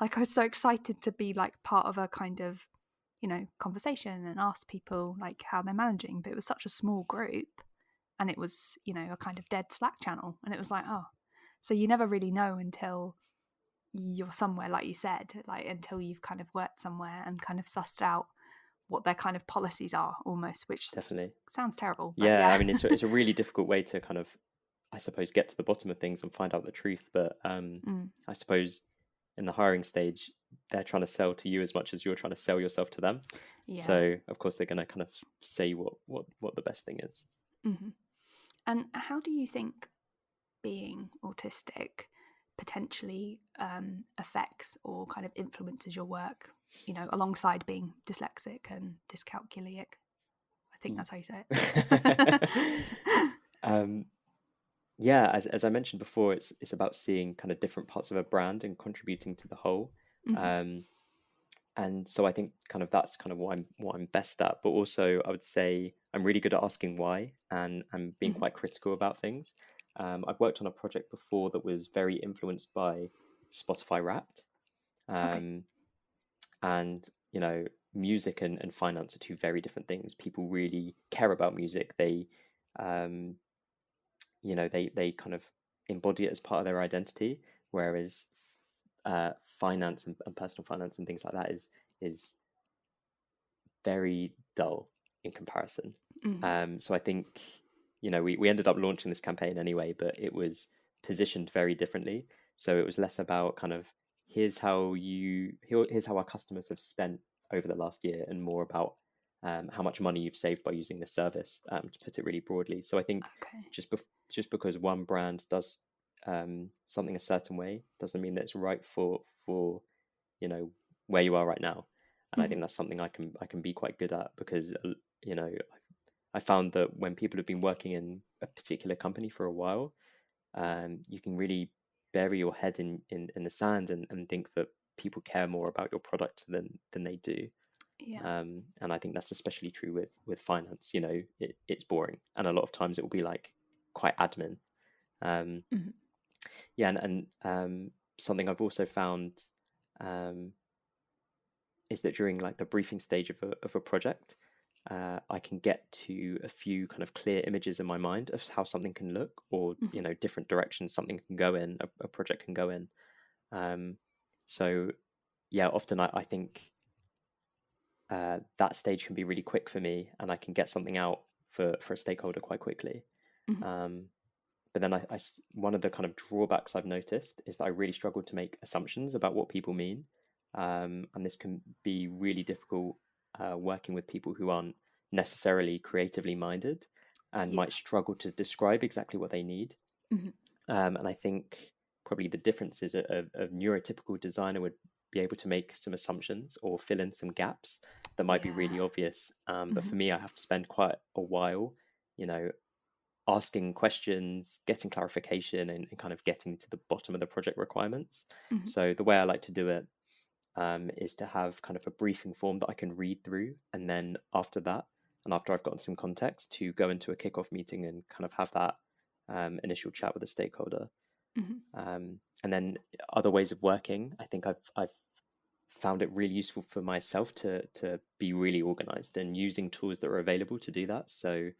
like I was so excited to be like part of a kind of conversation and ask people like how they're managing, but it was such a small group and it was a kind of dead Slack channel, and it was like, oh, so you never really know until you're somewhere, like you said, like until you've kind of worked somewhere and kind of sussed out what their kind of policies are almost, which Definitely. sounds terrible, but Yeah, yeah. I mean, it's a really difficult way to kind of, I suppose, get to the bottom of things and find out the truth. But Mm, I suppose in the hiring stage, they're trying to sell to you as much as you're trying to sell yourself to them. yeah. So of course they're going to kind of say what the best thing is. Hmm. And how do you think being autistic potentially affects or kind of influences your work, alongside being dyslexic and dyscalculic? I think that's how you say it. um, yeah, as I mentioned before, it's about seeing kind of different parts of a brand and contributing to the whole. Hmm. Um, and so I think kind of that's kind of what I'm best at. But also, I would say I'm really good at asking why and being Hmm. quite critical about things. I've worked on a project before that was very influenced by Spotify Wrapped, Okay. um, and music and finance are two very different things. People really care about music. Um, they kind of embody it as part of their identity, whereas finance and personal finance and things like that is very dull in comparison. Hmm. So I think we ended up launching this campaign anyway, but it was positioned very differently. So it was less about kind of here's how our customers have spent over the last year, and more about how much money you've saved by using this service, to put it really broadly. So I think Okay. just because one brand does something a certain way doesn't mean that it's right for you know where you are right now. And I Hmm. think that's something I can be quite good at, because you know I found that when people have been working in a particular company for a while, you can really bury your head in the sand and think that people care more about your product than they do. Yeah. And I think that's especially true with finance. It's boring, and a lot of times it will be like quite admin. Um, Hmm. yeah, and something I've also found um, is that during like the briefing stage of a project, I can get to a few kind of clear images in my mind of how something can look, or Hmm. different directions something can go in, a project can go in. Um, so yeah, often I think that stage can be really quick for me, and I can get something out for a stakeholder quite quickly. Hmm. Um, but then one of the kind of drawbacks I've noticed is that I really struggle to make assumptions about what people mean, and this can be really difficult working with people who aren't necessarily creatively minded and Yeah. might struggle to describe exactly what they need. Hmm. And I think probably the difference is a neurotypical designer would be able to make some assumptions or fill in some gaps that might be Yeah. really obvious. But Hmm. for me, I have to spend quite a while, you know, asking questions, getting clarification, and kind of getting to the bottom of the project requirements. Hmm. So the way I like to do it is to have kind of a briefing form that I can read through, and then after that, and after I've gotten some context, to go into a kickoff meeting and kind of have that initial chat with the stakeholder. Hmm. And then other ways of working, I think I've found it really useful for myself to be really organized and using tools that are available to do that. So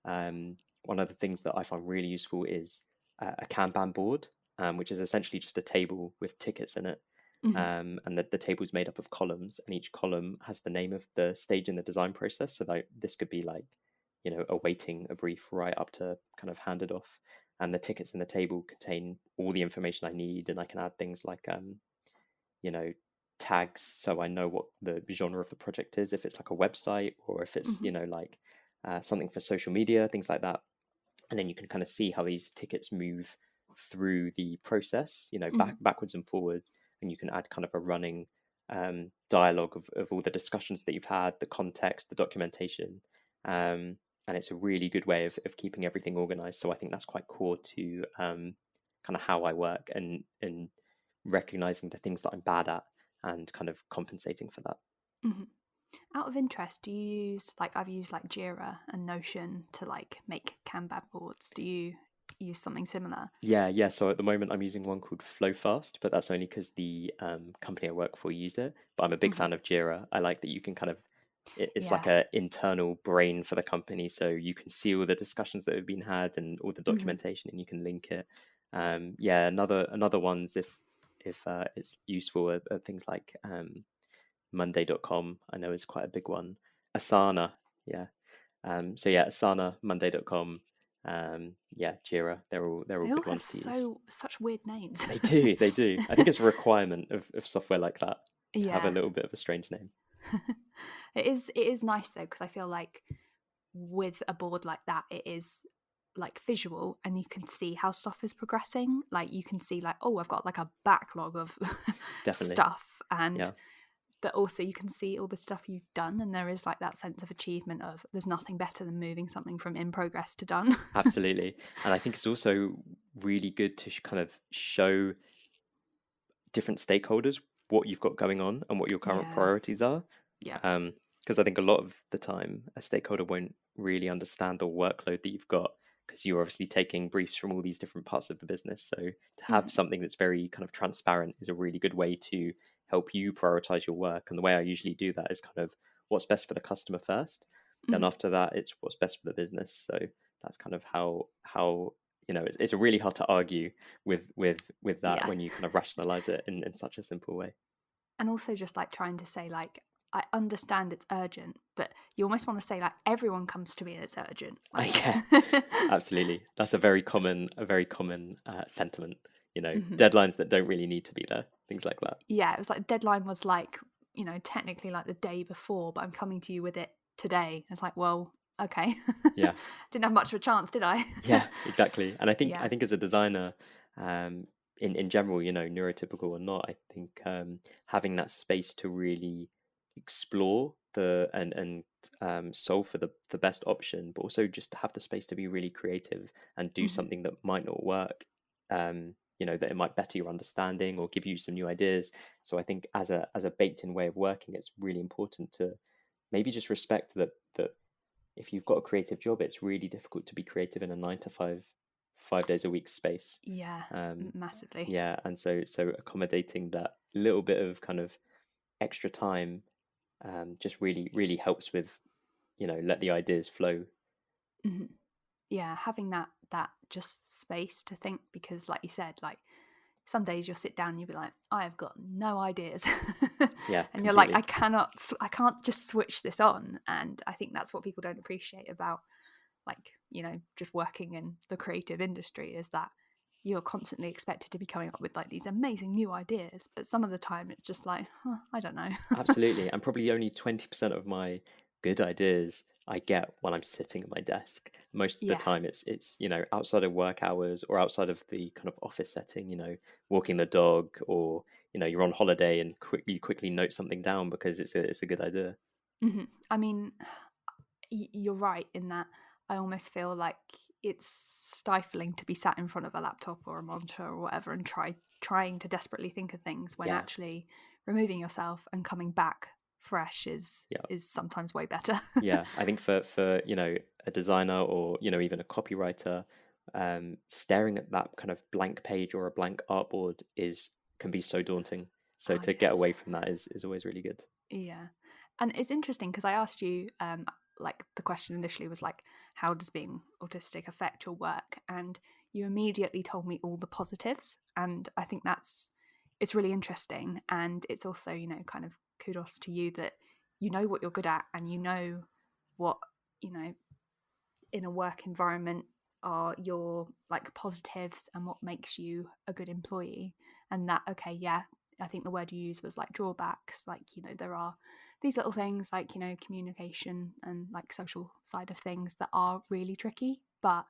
one of the things that I find really useful is a Kanban board, which is essentially just a table with tickets in it. Hmm. And the table is made up of columns, and each column has the name of the stage in the design process. So that this could be like awaiting a brief right up to kind of handed off. And the tickets in the table contain all the information I need, and I can add things like tags, so I know what the genre of the project is, if it's like a website or if it's like something for social media, things like that. And then you can kind of see how these tickets move through the process, backwards and forwards, and you can add kind of a running dialogue of all the discussions that you've had, the context, the documentation, and it's a really good way of keeping everything organized. So I think that's quite core to kind of how I work, and recognizing the things that I'm bad at and kind of compensating for that. Mm-hmm. Out of interest, do you use, like, I've used like Jira and Notion to like make Kanban boards. Do you use something similar? Yeah. So at the moment, I'm using one called Flowfast, but that's only because the company I work for use it. But I'm a big fan of Jira. I like that you can kind of, it's like an internal brain for the company. So you can see all the discussions that have been had and all the documentation, and you can link it. Another ones, if it's useful, are things like Monday.com, I know is quite a big one. Asana, yeah. Asana, Monday.com, Jira. They're all good ones to use. Such weird names. They do. I think it's a requirement of software like that to have a little bit of a strange name. It is nice though, because I feel like with a board like that, it is like visual, and you can see how stuff is progressing. Like you can see like, oh, I've got like a backlog of stuff, and but also you can see all the stuff you've done, and there is like that sense of achievement of there's nothing better than moving something from in progress to done. Absolutely. And I think it's also really good to kind of show different stakeholders what you've got going on and what your current priorities are. Yeah. Because I think a lot of the time a stakeholder won't really understand the workload that you've got, because you're obviously taking briefs from all these different parts of the business. So to have something that's very kind of transparent is a really good way to help you prioritize your work. And the way I usually do that is kind of what's best for the customer first. Then after that, it's what's best for the business. So that's kind of how it's really hard to argue with that when you kind of rationalize it in such a simple way. And also just like trying to say like, I understand it's urgent, but you almost want to say like everyone comes to me and it's urgent. Like... Yeah, absolutely. That's a very common sentiment. Deadlines that don't really need to be there, things like that. Yeah, it was like deadline was like, technically like the day before, but I'm coming to you with it today. It's like, well, okay. Yeah. Didn't have much of a chance, did I? Yeah, exactly. And I think as a designer, in general, neurotypical or not, I think having that space to really explore and solve for the best option, but also just to have the space to be really creative and do something that might not work, that it might better your understanding or give you some new ideas. So I think as a baked in way of working, it's really important to maybe just respect that if you've got a creative job, it's really difficult to be creative in a 9 to 5 days a week space. Yeah, massively. Yeah, and so accommodating that little bit of kind of extra time just really, really helps with, let the ideas flow. Mm-hmm. Yeah, having that just space to think, because like you said, like some days you'll sit down and you'll be like, I have got no ideas. Yeah. And you're like, I can't just switch this on. And I think that's what people don't appreciate about like, just working in the creative industry, is that you're constantly expected to be coming up with like these amazing new ideas. But some of the time it's just like, I don't know. Absolutely. And probably only 20% of my good ideas I get when I'm sitting at my desk. Most of the time it's outside of work hours or outside of the kind of office setting, walking the dog, or you're on holiday and you quickly note something down because it's a good idea. Mm-hmm. I mean, you're right in that I almost feel like it's stifling to be sat in front of a laptop or a monitor or whatever and trying to desperately think of things, when actually removing yourself and coming back fresh is sometimes way better. Yeah, I think for a designer or even a copywriter, staring at that kind of blank page or a blank artboard can be so daunting. So to get away from that is always really good. Yeah, and it's interesting because I asked you, like the question initially was like, how does being autistic affect your work? And you immediately told me all the positives, and I think it's really interesting, and it's also kind of kudos to you that you know what you're good at, and you know what in a work environment are your like positives and what makes you a good employee. And that, okay, yeah, I think the word you used was like drawbacks. Like, you know, there are these little things like, you know, communication and like social side of things that are really tricky, but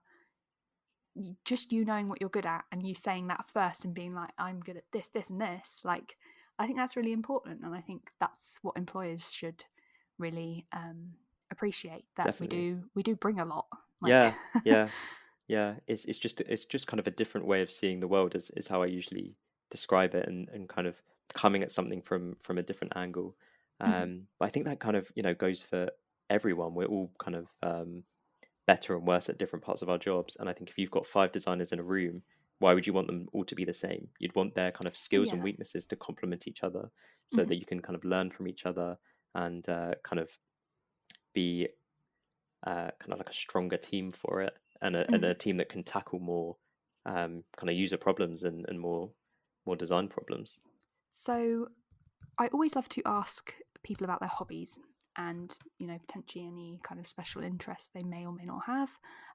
just you knowing what you're good at and you saying that first and being like, I'm good at this and this, like, I think that's really important. And I think that's what employers should really appreciate, that Definitely. we do bring a lot, like. Yeah, yeah, yeah. It's just kind of a different way of seeing the world is how I usually describe it, and kind of coming at something from a different angle. Mhm. But I think that kind of, you know, goes for everyone. We're all kind of better and worse at different parts of our jobs. And I think if you've got 5 designers in a room, why would you want them all to be the same? You'd want their kind of skills and Yeah. weaknesses to complement each other, so Mhm. that you can kind of learn from each other, and kind of be kind of like a stronger team for it, and a Mhm. team that can tackle more kind of user problems, and more design problems. So I always love to ask people about their hobbies and, you know, potentially any kind of special interests they may or may not have.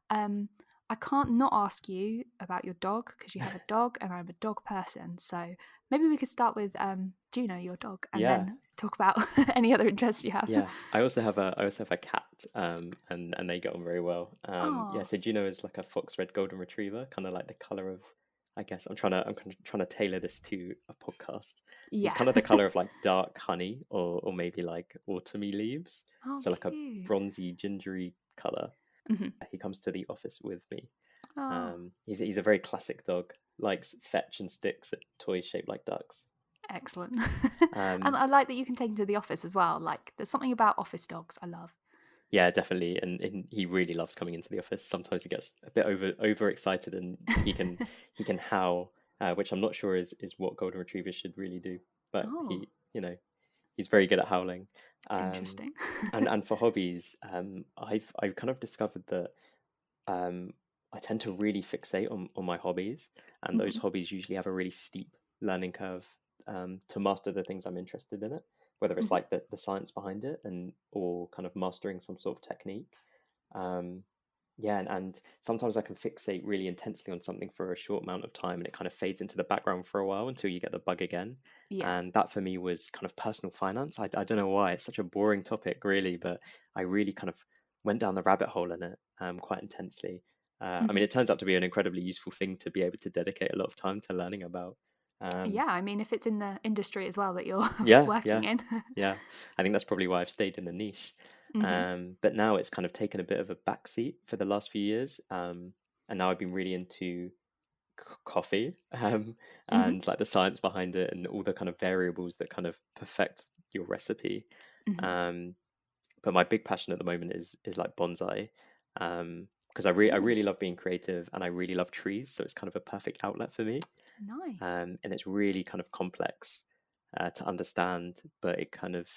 Um, I can't not ask you about your dog because you have a dog and I'm a dog person. So maybe we could start with Juno, your dog, and Yeah, then talk about any other interests you have. yeah. I also have a cat, and they get on very well. Yeah. Oh, So Juno is like a fox red golden retriever, kind of like the color of. I guess I'm kind of trying to tailor this to a podcast. He's yeah. kind of the color of like dark honey, or maybe like autumny leaves. Oh, So like a cute. bronzy, gingery color. Hmm. He comes to the office with me. Oh, He's a very classic dog. Likes fetch and sticks at toys shaped like ducks. excellent. And Um, I like that you can take him to the office as well. Like, there's something about office dogs I love. yeah, definitely, and he really loves coming into the office. Sometimes he gets a bit overexcited, and he can howl, which I'm not sure is what golden retrievers should really do. But Oh, he's very good at howling. Um, interesting. and for hobbies, I've kind of discovered that um, I tend to really fixate on my hobbies, and those Hmm. hobbies usually have a really steep learning curve to master the things I'm interested in it, whether it's Hmm. like the science behind it, and or kind of mastering some sort of technique. Um, yeah, and sometimes I can fixate really intensely on something for a short amount of time, and it kind of fades into the background for a while until you get the bug again. Yeah. And that for me was kind of personal finance. I don't know why, it's such a boring topic, really, but I really kind of went down the rabbit hole in it quite intensely. I Hmm. mean, it turns out to be an incredibly useful thing to be able to dedicate a lot of time to learning about. Um, Yeah, I mean, if it's in the industry as well that you're yeah, working yeah, in. yeah. I think that's probably why I've stayed in the niche. Hmm. But now it's kind of taken a bit of a backseat for the last few years. And now I've been really into coffee, Hmm. and like the science behind it, and all the kind of variables that kind of perfect your recipe. Hmm. Um, but my big passion at the moment is like bonsai, because I Oh, really love being creative, and I really love trees, so it's kind of a perfect outlet for me. nice. And it's really kind of complex to understand, but it kind of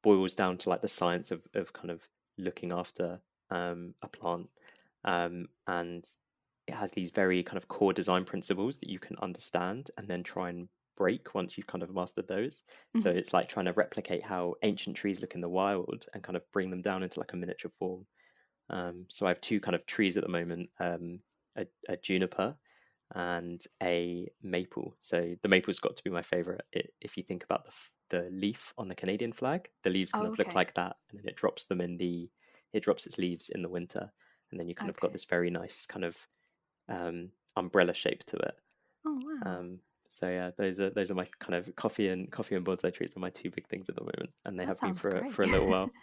boils down to like the science of kind of looking after a plant, and it has these very kind of core design principles that you can understand and then try and break once you've kind of mastered those. So Hmm. it's like trying to replicate how ancient trees look in the wild and kind of bring them down into like a miniature form. So I have two kind of trees at the moment, a juniper and a maple. So the maple's got to be my favorite. If you think about the leaf on the Canadian flag, the leaves kind Oh, of look okay. like that, and then it drops its leaves in the winter, and then you kind of got Okay. this very nice kind of umbrella shape to it. Oh, wow. Um, so yeah, those are my kind of coffee and bonsai trees are my two big things at the moment, and they That have been sounds great. for a little while.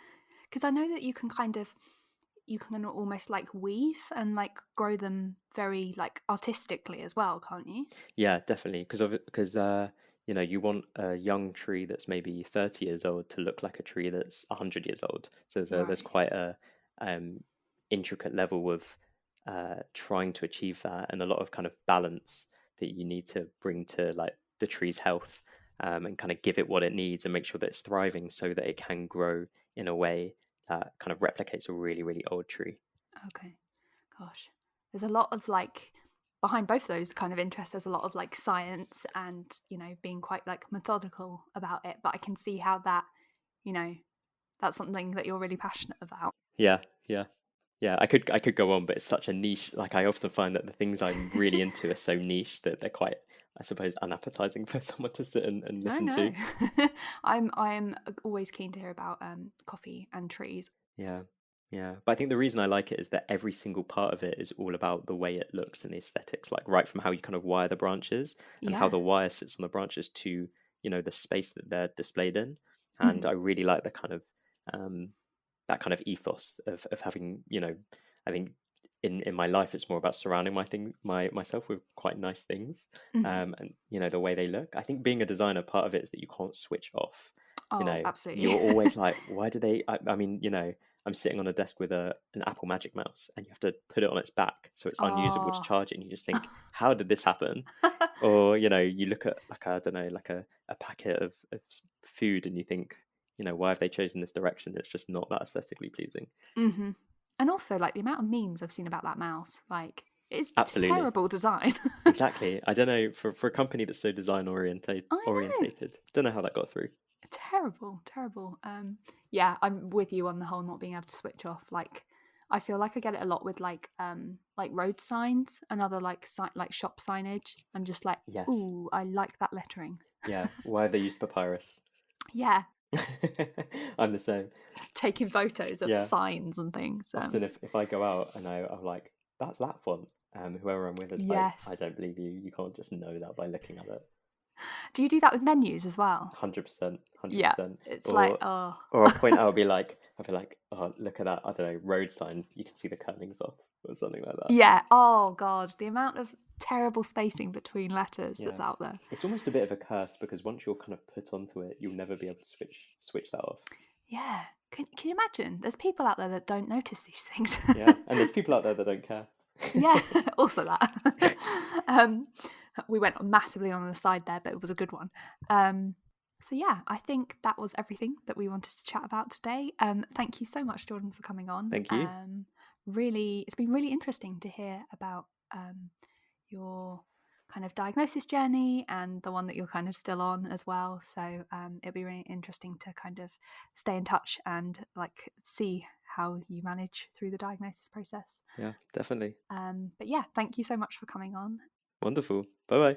Because I know that you can almost like weave and like grow them very like artistically as well, can't you? Yeah, definitely. Because you know, you want a young tree that's maybe 30 years old to look like a tree that's 100 years old. So there's Right. quite a um, intricate level of trying to achieve that, and a lot of kind of balance that you need to bring to like the tree's health, and kind of give it what it needs and make sure that it's thriving so that it can grow in a way that kind of replicates a really old tree. Okay. Gosh. There's a lot of like behind both those kind of interests, there's a lot of like science and, you know, being quite like methodical about it. But I can see how that, you know, that's something that you're really passionate about. Yeah, yeah. Yeah, I could go on, but it's such a niche. Like I often find that the things I'm really into are so niche that they're quite, I suppose, unappetizing for someone to sit and No, listen no. to. I'm always keen to hear about coffee and trees. Yeah, yeah. But I think the reason I like it is that every single part of it is all about the way it looks and the aesthetics, like right from how you kind of wire the branches and how Yeah. the wire sits on the branches to, the space that they're displayed in. And Mhm. I really like the kind of um, that kind of ethos of having, I think in my life it's more about surrounding myself with quite nice things, Mhm. and the way they look. I think being a designer, part of it is that you can't switch off. Oh, absolutely. You're always like, why do they? I mean, I'm sitting on a desk with an Apple Magic Mouse, and you have to put it on its back so it's unusable to Oh. charge it, and you just think, how did this happen? Or you look at like I don't know, like a packet of food, and you think, why have they chosen this direction? It's just not that aesthetically pleasing. Mhm. And also, like, the amount of memes I've seen about that mouse, like, it's Absolutely, terrible design. exactly. I don't know, for a company that's so design I know. orientated, don't know how that got through. Terrible, terrible. Yeah, I'm with you on the whole not being able to switch off. Like, I feel like I get it a lot with like road signs and other like shop signage. I'm just like, Yes, ooh, I like that lettering. yeah. Why have they used papyrus? Yeah, I'm the same. taking photos of Yeah. signs and things. Often if I go out and I'm like, that's that font, whoever I'm with is like, I Yes. don't believe you. You can't just know that by looking at it. Do you do that with menus as well? 100%, hundred Yeah, percent. it's like, Or oh, or a point I'll be like, oh, look at that. I don't know, road sign. You can see the kernings off or something like that. yeah. Oh God, the amount of terrible spacing between letters Yeah, that's out there. it's almost a bit of a curse because once you're kind of put onto it, you'll never be able to switch that off. Yeah. Can you imagine? There's people out there that don't notice these things. Yeah, and there's people out there that don't care. Yeah, also that. um, we went massively on the side there, but it was a good one. So yeah, I think that was everything that we wanted to chat about today. Thank you so much, Jordan, for coming on. Thank you. Really, it's been really interesting to hear about your kind of diagnosis journey and the one that you're kind of still on as well. So it'll be really interesting to kind of stay in touch and like see how you manage through the diagnosis process. Yeah, definitely. But yeah, thank you so much for coming on. Wonderful. Bye bye.